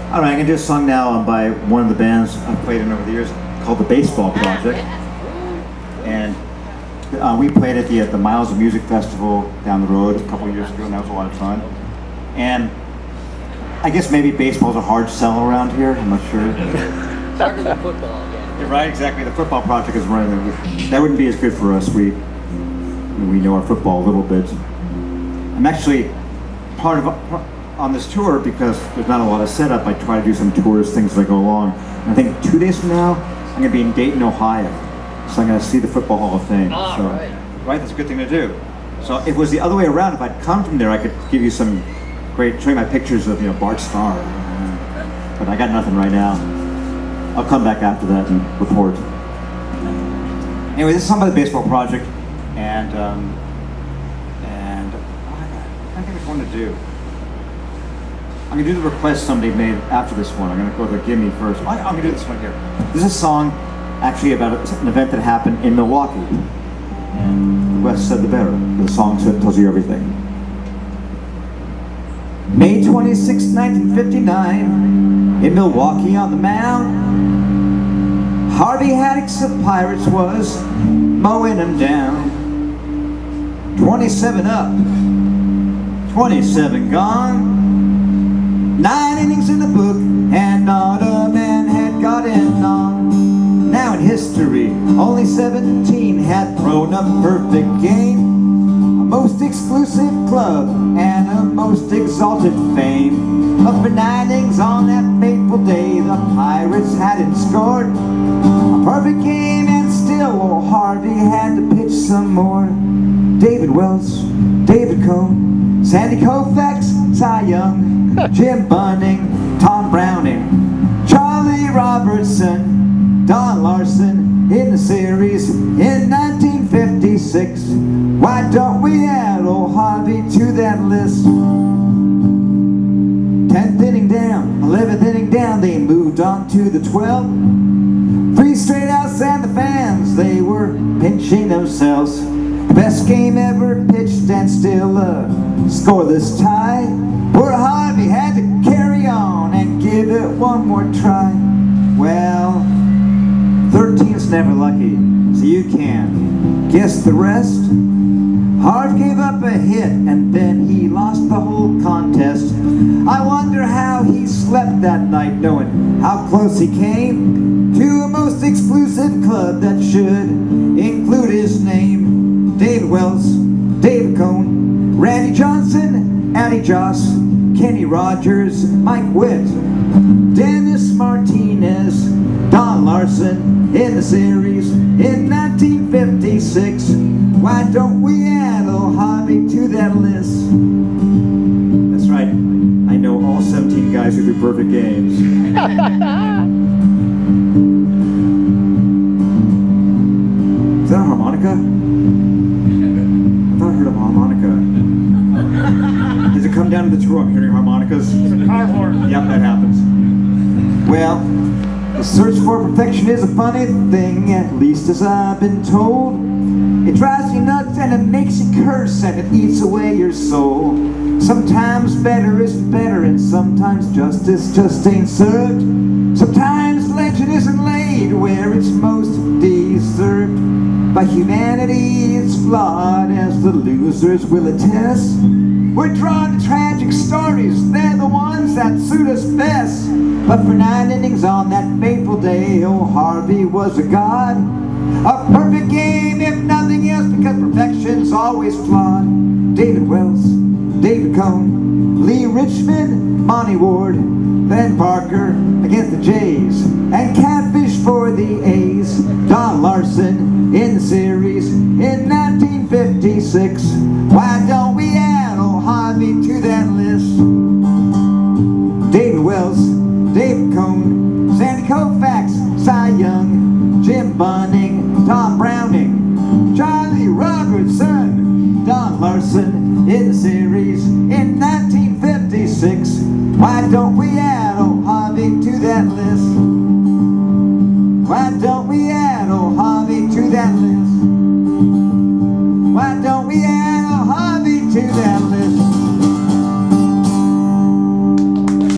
All right, I'm gonna do a song now by one of the bands I've played in over the years called the Baseball Project, and we played at the Miles of Music Festival down the road a couple years ago, and that was a lot of fun. And I guess maybe baseball's a hard sell around here. I'm not sure. Soccer's a football again. You're right, exactly. The football project is running. That wouldn't be as good for us. We know our football a little bit. I'm actually part of on this tour because there's not a lot of setup. I try to do some tourist things as I go along. And I think 2 days from now, I'm going to be in Dayton, Ohio. So I'm going to see the Football Hall of Fame. Right, that's a good thing to do. So if it was the other way around, if I'd come from there, I could give you some great, show you my pictures of Bart Starr. But I got nothing right now. I'll come back after that and report. Anyway, this is song by the Baseball Project, and I think which one to do. I'm gonna do the request somebody made after this one. I'm gonna go to the Gimme first. I'm gonna do this one here. This is a song actually about an event that happened in Milwaukee. And the less said the better. The song tells you everything. May 26, 1959, in Milwaukee on the mound, Harvey Haddix of Pirates was mowing them down. 27 up, 27 gone, 9 innings in the book, and not a man had gotten on. Now in history, only 17 had thrown a perfect game, a most exclusive club and a most exalted fame. But for 9 innings on that fateful day, the Pirates hadn't scored a perfect game, and still old Harvey had to pitch some more. David Wells, David Cohn, Sandy Koufax, Cy Young, Jim Bunning, Tom Browning, Charlie Robertson, Don Larson in the series in 1956. Why don't we add old Harvey to that list? 10th inning down, 11th inning down, they moved on to the 12th. 3 straight outs and the fans, they were pinching themselves. Best game ever pitched and still a scoreless tie. Poor Harvey had to carry on and give it one more try. Well, 13's never lucky, so you can't guess the rest. Harv gave up a hit and then he lost the whole contest. I wonder how he slept that night, knowing how close he came to a most exclusive club that should include his name. David Wells, David Cohn, Randy Johnson, Addie Joss, Kenny Rogers, Mike Witt, Dennis Martinez, Don Larson in the series in 1956. Why don't we add old Harvey to that list? That's right, I know all 17 guys who do perfect games. Is that a harmonica? I thought I heard a harmonica. Does it come down to the tour? I'm hearing harmonicas. It's a car horn. Yep, that happens. Well, the search for perfection is a funny thing, at least as I've been told. It drives you nuts and it makes you curse and it eats away your soul. Sometimes better isn't better and sometimes justice just ain't served. Sometimes legend isn't laid where it's most deserved. But humanity is flawed, as the losers will attest. We're drawn to tragic stories, they're the ones that suit us best. But for 9 innings on that fateful day, old Harvey was a god. A perfect game, if nothing else, because perfection's always flawed. David Wells, David Cohn, Lee Richmond, Monty Ward, Ben Parker against the Jays, and Catfish for the A's. Don Larson in the series in 1956. Why don't we add old Harvey to that list? David Wells, David Cohn, Sandy Koufax, Cy Young, Jim Bunning, Tom Browning, Charlie Robertson, Don Larson in the series in 1956. Why don't we add old Harvey to that list? Why don't